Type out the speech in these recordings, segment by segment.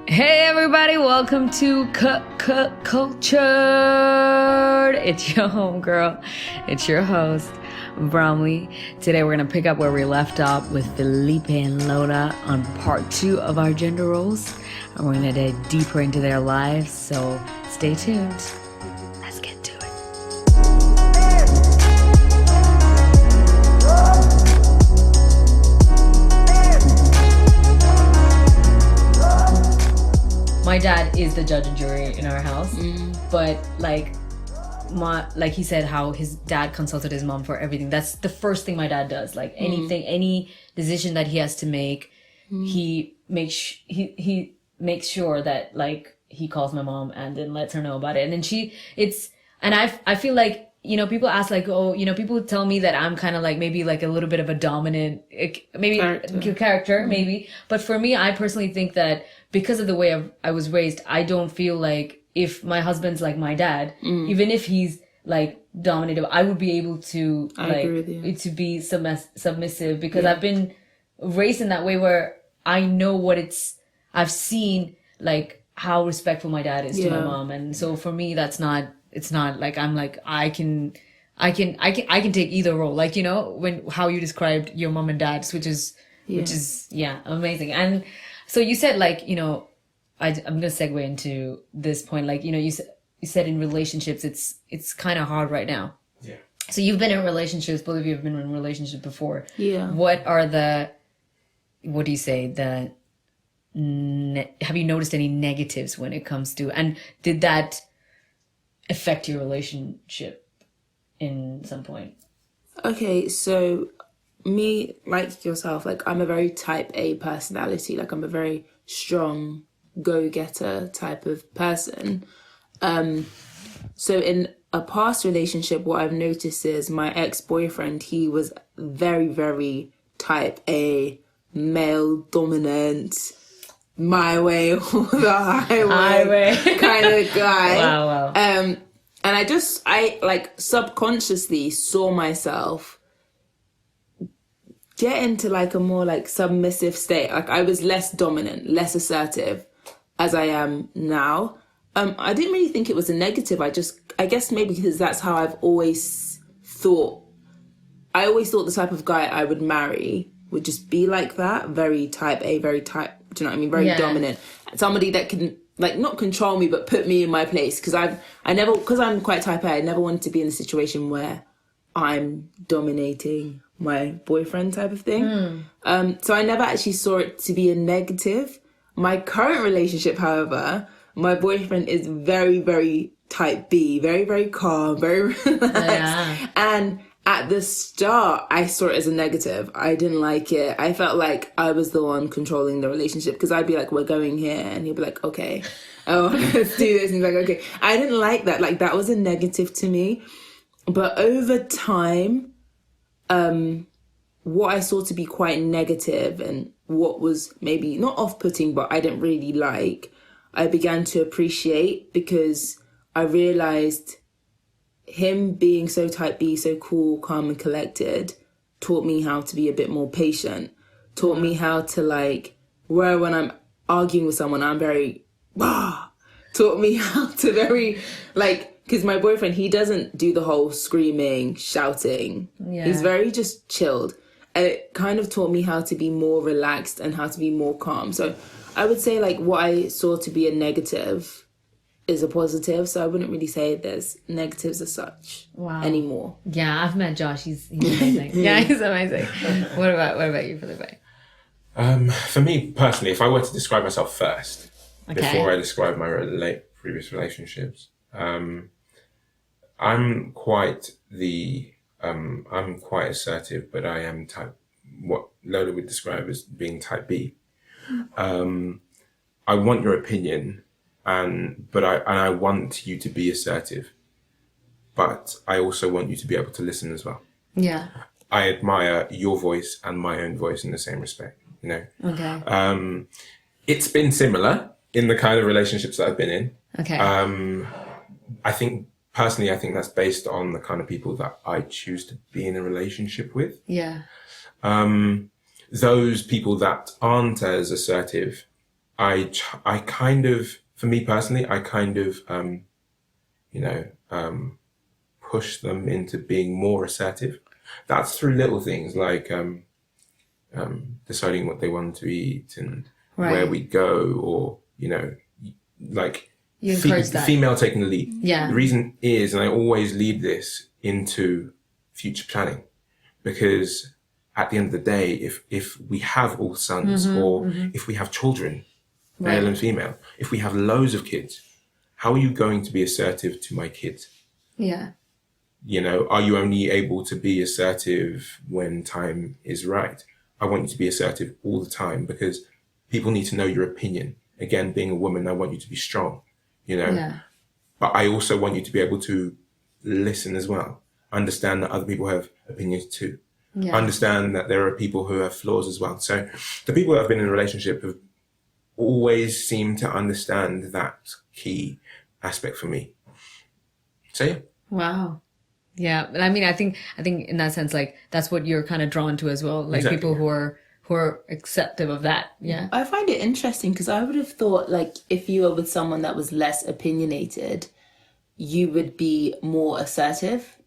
Hey everybody, welcome to Cultured. It's your homegirl. It's your host, Bromley. Today we're going to pick up where we left off with Philip and Lola on part 2 of our gender roles. And we're going to dive deeper into their lives, so stay tuned. Let's get to it. My dad is the judge and jury in our house, but like he said, how his dad consulted his mom for everything. That's the first thing my dad does. Like anything, any decision that he has to make, he makes sure that like he calls my mom and then lets her know about it. And then I feel like, you know, people ask like, oh, you know, people tell me that I'm kind of like maybe like a little bit of a dominant, maybe character, maybe. But for me, I personally think that because of the way I was raised, I don't feel like if my husband's like my dad, even if he's like dominated, I would be able to to be submissive because I've been raised in that way where I know I've seen like how respectful my dad is to my mom. And so for me, it's not like I'm like, I can take either role. Like, you know, how you described your mom and dad's, which is amazing. And so you said like, you know, I'm going to segue into this point. Like, you know, you said in relationships, it's kind of hard right now. Yeah. So you've been in relationships, both of you have been in relationships before. Yeah. What do you say? Have you noticed any negatives when it comes to, and did that affect your relationship in some point? Okay, so me, like yourself, like I'm a very type A personality. Like I'm a very strong go-getter type of person. So in a past relationship, what I've noticed is my ex-boyfriend, he was very, very type A, male dominant, my way or the highway kind of guy. Wow. And I like subconsciously saw myself get into like a more like submissive state. Like I was less dominant, less assertive as I am now. I didn't really think it was a negative. I guess maybe because that's how I've always thought. I always thought the type of guy I would marry would just be like that. Very type A, do you know what I mean? Very dominant. Somebody that can like not control me, but put me in my place. Because I'm quite type A, I never wanted to be in a situation where I'm dominating my boyfriend type of thing. So I never actually saw it to be a negative. My current relationship, however, my boyfriend is very, very type B, very, very calm, very relaxed. Yeah. And at the start, I saw it as a negative. I didn't like it. I felt like I was the one controlling the relationship because I'd be like, we're going here. And he'd be like, okay, let's do this. And he's like, okay. I didn't like that. Like, that was a negative to me. But over time, what I saw to be quite negative and what was maybe not off-putting, but I didn't really like, I began to appreciate because I realized him being so type B, so cool, calm and collected, taught me how to be a bit more patient, taught me how to like, where when I'm arguing with someone, I'm very, taught me how to very, like, because my boyfriend, he doesn't do the whole screaming, shouting. Yeah. He's very just chilled. And it kind of taught me how to be more relaxed and how to be more calm. So I would say like what I saw to be a negative is a positive. So I wouldn't really say there's negatives as such anymore. Yeah, I've met Josh. He's amazing. Yeah, he's amazing. What about you, Philip? For me personally, if I were to describe myself first, before I describe my previous relationships, I'm quite assertive, but I am what Lola would describe as being type B. I want your opinion, but I want you to be assertive, but I also want you to be able to listen as well. Yeah. I admire your voice and my own voice in the same respect, you know. Okay. It's been similar in the kind of relationships that I've been in. Okay. I think that's based on the kind of people that I choose to be in a relationship with. Yeah. Those people that aren't as assertive I kind of, for me personally, I kind of, you know, push them into being more assertive. That's through little things like deciding what they want to eat and where we go, or, you know, like You encourage that. female taking the lead. Yeah. The reason is, and I always lead this into future planning, because at the end of the day, if we have all sons, or if we have children, male and female, if we have loads of kids, how are you going to be assertive to my kids? Yeah. You know, are you only able to be assertive when time is right? I want you to be assertive all the time, because people need to know your opinion. Again, being a woman, I want you to be strong, you know. Yeah. But I also want you to be able to listen as well. Understand that other people have opinions too. Yeah. Understand that there are people who have flaws as well. So the people that have been in a relationship have always seemed to understand that key aspect for me. So yeah. Wow. Yeah, but I mean, I think in that sense, like, that's what you're kind of drawn to as well, like Exactly. people who are acceptive of that. Yeah. I find it interesting because I would have thought, like, if you were with someone that was less opinionated, you would be more assertive.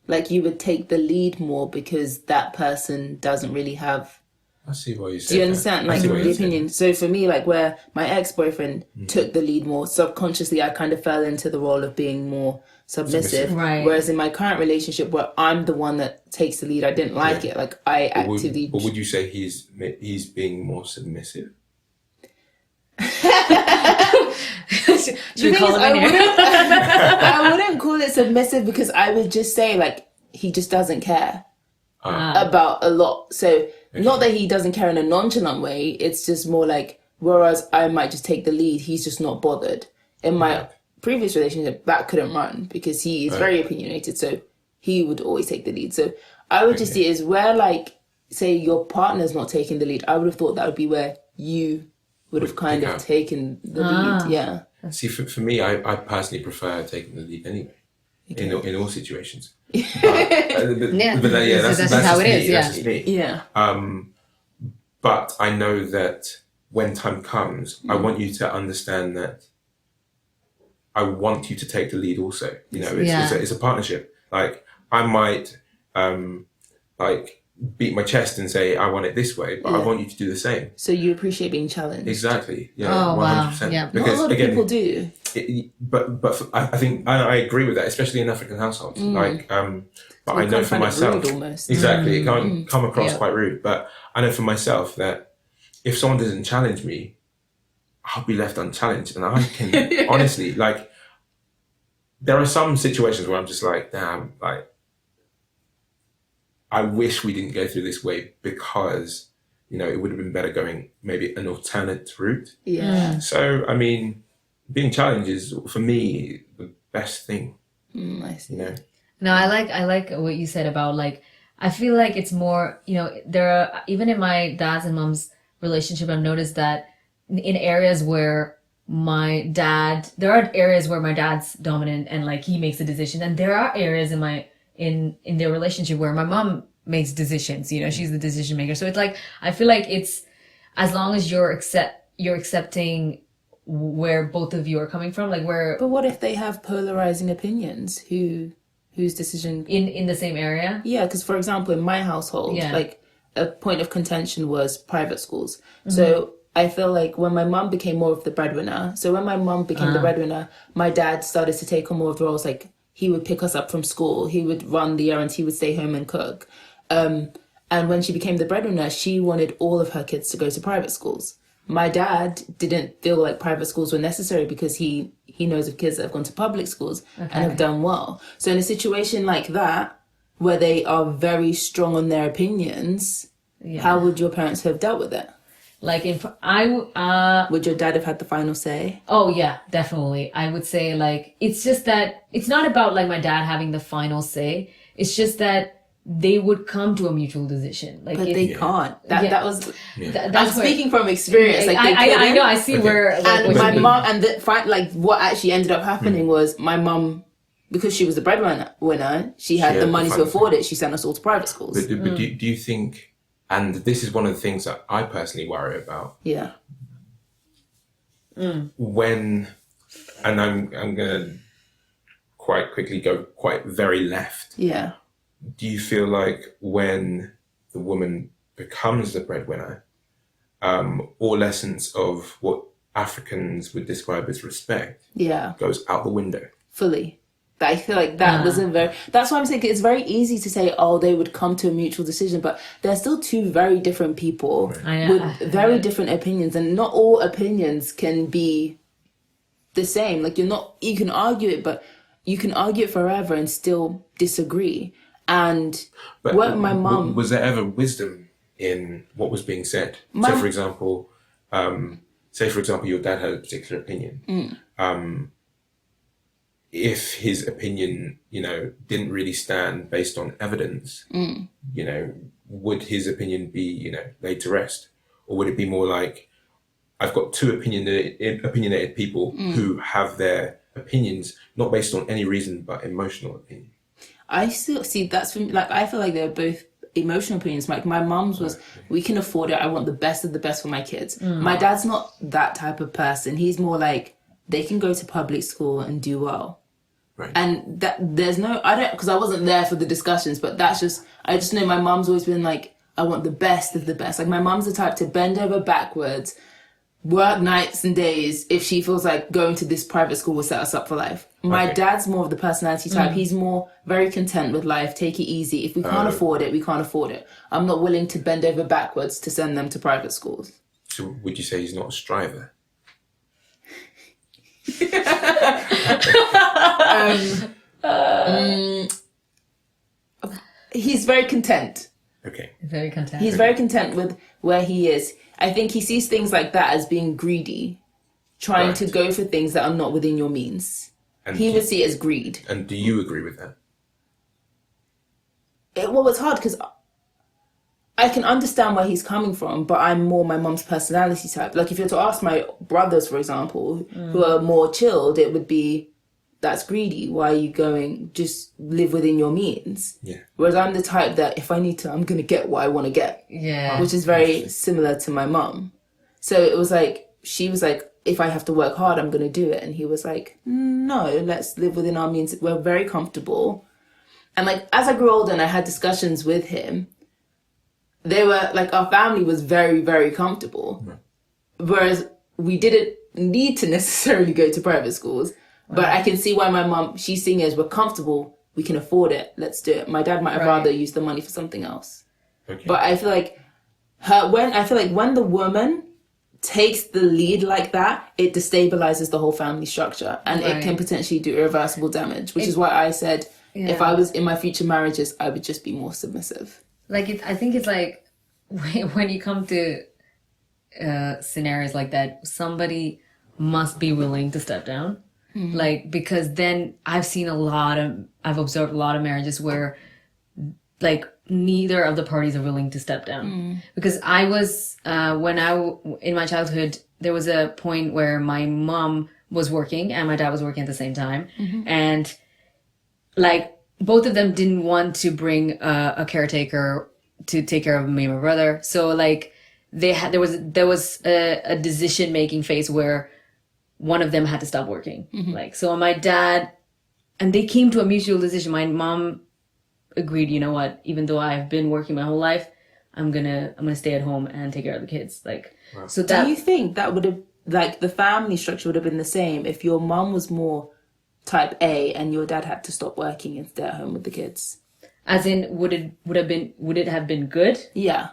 Like, you would take the lead more because that person doesn't really have... I see what you said. Do you understand? Like, the opinion. So for me, like, where my ex-boyfriend took the lead more, subconsciously, I kind of fell into the role of being more submissive. Right. Whereas in my current relationship, where I'm the one that takes the lead, I didn't like it. Like, I actively... But would you say he's being more submissive? Should we call him in here? I wouldn't call it submissive, because I would just say, like, he just doesn't care about a lot. So not that he doesn't care in a nonchalant way, it's just more like, whereas I might just take the lead, he's just not bothered. In my previous relationship, that couldn't run because he is very opinionated, so he would always take the lead. So I would just see it as where, like, say your partner's not taking the lead, I would have thought that would be where you would have kind of taken the lead. Yeah. See, for me, I personally prefer taking the lead anyway, in all situations. But that's how it is. That's just me. Yeah. But I know that when time comes, I want you to understand that I want you to take the lead also. You know, it's a partnership. Like, I might like beat my chest and say I want it this way, but I want you to do the same. So you appreciate being challenged. Exactly. Yeah. Oh, 100%. wow. Yeah. Because Not a lot of people do. I think I agree with that, especially in African households. Like, but I know for myself, rude almost. exactly, it can come across quite rude. But I know for myself that if someone doesn't challenge me, I'll be left unchallenged, and I can honestly, like, there are some situations where I'm just like, damn, like, I wish we didn't go through this way, because, you know, it would have been better going maybe an alternate route. Yeah. So, I mean, being challenged is, for me, the best thing. I see. You know? No, I like what you said about, like, I feel like it's more, you know, there are, even in my dad's and mom's relationship, I've noticed that in areas where there are areas where my dad's dominant and, like, he makes a decision, and there are areas in their relationship where my mom makes decisions, you know, she's the decision maker. So it's like, I feel like it's, as long as you're accepting where both of you are coming from, like, where... But what if they have polarizing opinions? Whose decision... In the same area? Yeah, because, for example, in my household, like, a point of contention was private schools. So I feel like when my mum became more of the breadwinner, the breadwinner, my dad started to take on more of the roles, like, he would pick us up from school, he would run the errands, he would stay home and cook. And when she became the breadwinner, she wanted all of her kids to go to private schools. My dad didn't feel like private schools were necessary because he knows of kids that have gone to public schools and have done well. So in a situation like that, where they are very strong on their opinions, how would your parents have dealt with it? Like, would your dad have had the final say? Oh yeah, definitely. I would say, like, it's just that it's not about, like, my dad having the final say. It's just that they would come to a mutual decision. Like, but they can't. That was. That's I'm speaking from experience. Like, I know. I see where. Like, and my mom, and like, what actually ended up happening was my mom, because she was the breadwinner, she had the money to afford it. She sent us all to private schools. But do you think? And this is one of the things that I personally worry about. Yeah. when, and I'm going to quite quickly go quite very left. Yeah. Do you feel like when the woman becomes the breadwinner, all essence of what Africans would describe as respect goes out the window? Fully. I feel like that was that's why I'm saying it's very easy to say, oh, they would come to a mutual decision, but they're still two very different people with very different opinions, and not all opinions can be the same. Like you can argue it, but you can argue it forever and still disagree. But my mum... Was there ever wisdom in what was being said? So, for example, your dad had a particular opinion. If his opinion, didn't really stand based on evidence, would his opinion be, laid to rest? Or would it be more like, I've got two opinionated people who have their opinions not based on any reason but emotional opinion? I still see that's for me, like I feel like they're both emotional opinions. Like my mum's was, we can afford it, I want the best of the best for my kids. My dad's not that type of person. He's more like, they can go to public school and do well. Right. And that because I wasn't there for the discussions, but I just know my mum's always been like, I want the best of the best. Like my mum's the type to bend over backwards, work nights and days if she feels like going to this private school will set us up for life. My dad's more of the personality type. He's more very content with life, take it easy. If we can't afford it, we can't afford it. I'm not willing to bend over backwards to send them to private schools. So would you say he's not a striver? He's very content. Okay. Very content. He's very content with where he is. I think he sees things like that as being greedy, trying to go for things that are not within your means. And he would see it as greed. And do you agree with that? It's hard because I can understand where he's coming from, but I'm more my mum's personality type. Like if you were to ask my brothers, for example, who are more chilled, it would be, that's greedy. Why are you going? Just live within your means. Yeah. Whereas I'm the type that if I need to, I'm going to get what I want to get. Yeah. Which is very similar to my mum. So it was like, she was like, if I have to work hard, I'm going to do it. And he was like, no, let's live within our means. We're very comfortable. And like, as I grew older and I had discussions with him, they were like, our family was very, very comfortable. Right. Whereas we didn't need to necessarily go to private schools. But I can see why my mum, she's seeing it as we're comfortable, we can afford it, let's do it. My dad might have rather used the money for something else. Okay. But I feel like when the woman takes the lead like that, it destabilizes the whole family structure, and it can potentially do irreversible damage, which is why I said if I was in my future marriages, I would just be more submissive. Like, I think it's like when you come to scenarios like that, somebody must be willing to step down. Mm-hmm. Like, because then I've observed a lot of marriages where like neither of the parties are willing to step down. Because I was, in my childhood, there was a point where my mom was working and my dad was working at the same time. Mm-hmm. And like both of them didn't want to bring a caretaker to take care of me and my brother. So like there was a decision making phase where one of them had to stop working. Mm-hmm. Like, so my dad, and they came to a mutual decision. My mom agreed, you know what, even though I've been working my whole life, I'm gonna stay at home and take care of the kids. Like, so that. Do you think that would have, like, the family structure would have been the same if your mom was more type A and your dad had to stop working and stay at home with the kids? As in, would it have been good? Yeah.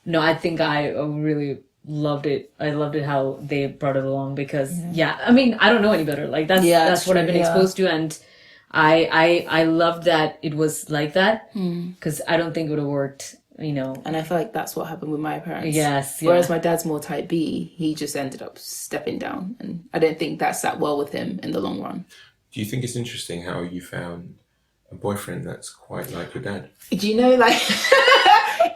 No, I think I really loved it. I loved it how they brought it along because I mean, I don't know any better. Like that's what I've been exposed to, and I loved that it was like that because I don't think it would have worked, you know. And I feel like that's what happened with my parents. Yes. Whereas my dad's more type B, he just ended up stepping down, and I don't think that sat well with him in the long run. Do you think it's interesting how you found a boyfriend that's quite like your dad? Do you know, like,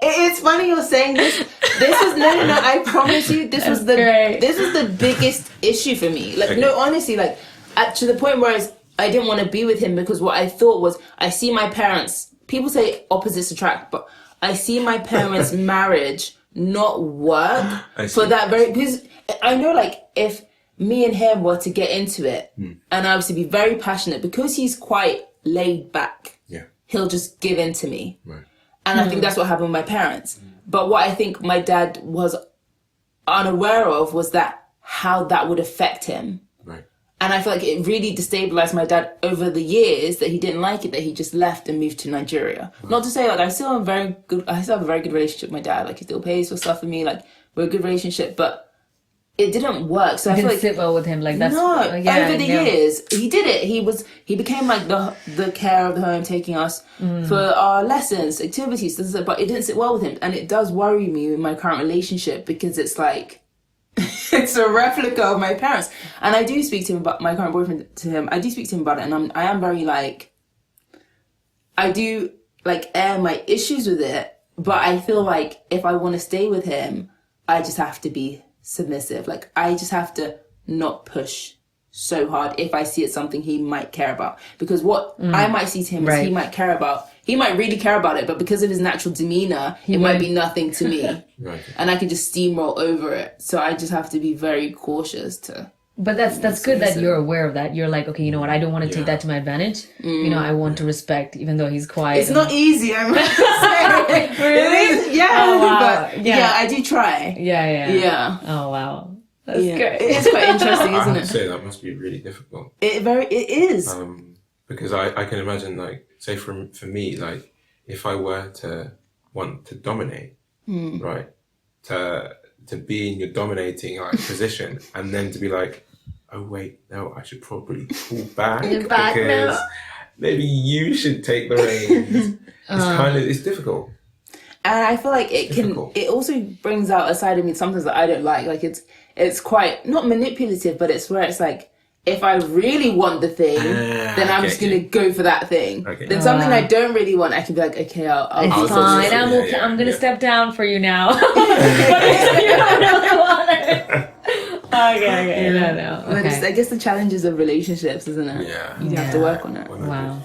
it's funny you're saying this. This is no. I promise you, this was the biggest issue for me. Like, no, honestly, like, to the point where I didn't want to be with him because what I thought was, I see my parents. People say opposites attract, but I see my parents' marriage not work for that very, because I know, like, if me and him were to get into it and obviously be very passionate, because he's quite laid back. Yeah. He'll just give in to me. Right. And I think that's what happened with my parents. But what I think my dad was unaware of was that how that would affect him. Right. And I feel like it really destabilized my dad over the years, that he didn't like it, that he just left and moved to Nigeria. Not to say, like, I still have a very good relationship with my dad. Like, he still pays for stuff for me. Like, we're a good relationship, but it didn't work. So I feel didn't like sit well with him. Like, that's over the years, he did it. He became like the care of the home, taking us for our lessons, activities, but it didn't sit well with him. And it does worry me in my current relationship, because it's like, it's a replica of my parents. And I do speak to him about my current boyfriend, to him. I do speak to him about it, and I am very like, I do like air my issues with it, but I feel like if I want to stay with him, I just have to be submissive. Like, I just have to not push so hard if I see it's something he might care about. Because what I might see to him is he might care about, he might really care about it, but because of his natural demeanor, it might be nothing to me. Right. And I can just steamroll over it. So I just have to be very cautious to... But that's good that you're aware of that. You're like, okay, you know what? I don't want to take that to my advantage. You know, I want to respect, even though he's quiet. It's not easy, I'm going to say. Really? Yeah. Oh, wow. But yeah, I do try. Yeah. Oh, wow. That's good. It is quite interesting, I isn't have it? to say that must be really difficult. It is. Because I can imagine, like, say for me, like, if I were to want to dominate, right, to be in your dominating like position, and then to be like, oh wait, no, I should probably pull back because maybe you should take the reins. It's difficult. And I feel like it also brings out a side of me sometimes that I don't like. Like, it's quite, not manipulative, but it's where it's like, if I really want the thing, then I'm just going to go for that thing. Okay. Then something I don't really want, I can be like, okay, It's fine. I'm okay. I'm going to step down for you now. But you don't really want it. Okay. No. But I guess the challenges of relationships, isn't it? Yeah. You have to work on it. Wow.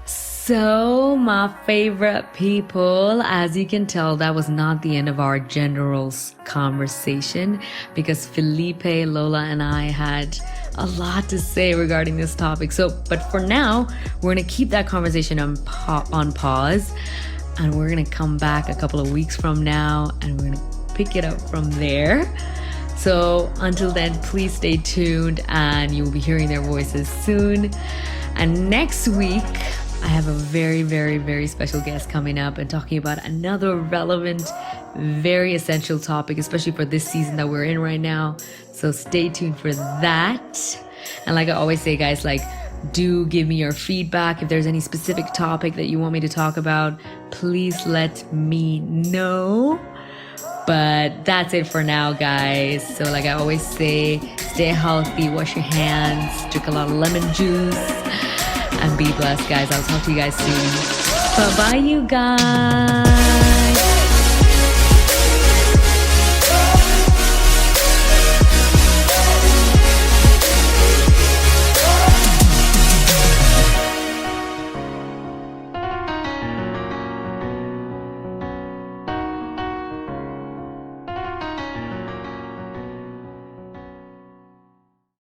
So, my favorite people, as you can tell, that was not the end of our general conversation, because Felipe, Lola, and I had a lot to say regarding this topic. But for now, we're going to keep that conversation on pause, and we're going to come back a couple of weeks from now, and we're going to pick it up from there. So until then, please stay tuned, and you'll be hearing their voices soon. And next week, I have a very, very, very special guest coming up and talking about another relevant, very essential topic, especially for this season that we're in right now. So stay tuned for that. And like I always say, guys, like, do give me your feedback. If there's any specific topic that you want me to talk about, please let me know. But that's it for now, guys. So like I always say, stay healthy, wash your hands, drink a lot of lemon juice, and be blessed, guys. I'll talk to you guys soon. Bye-bye, you guys.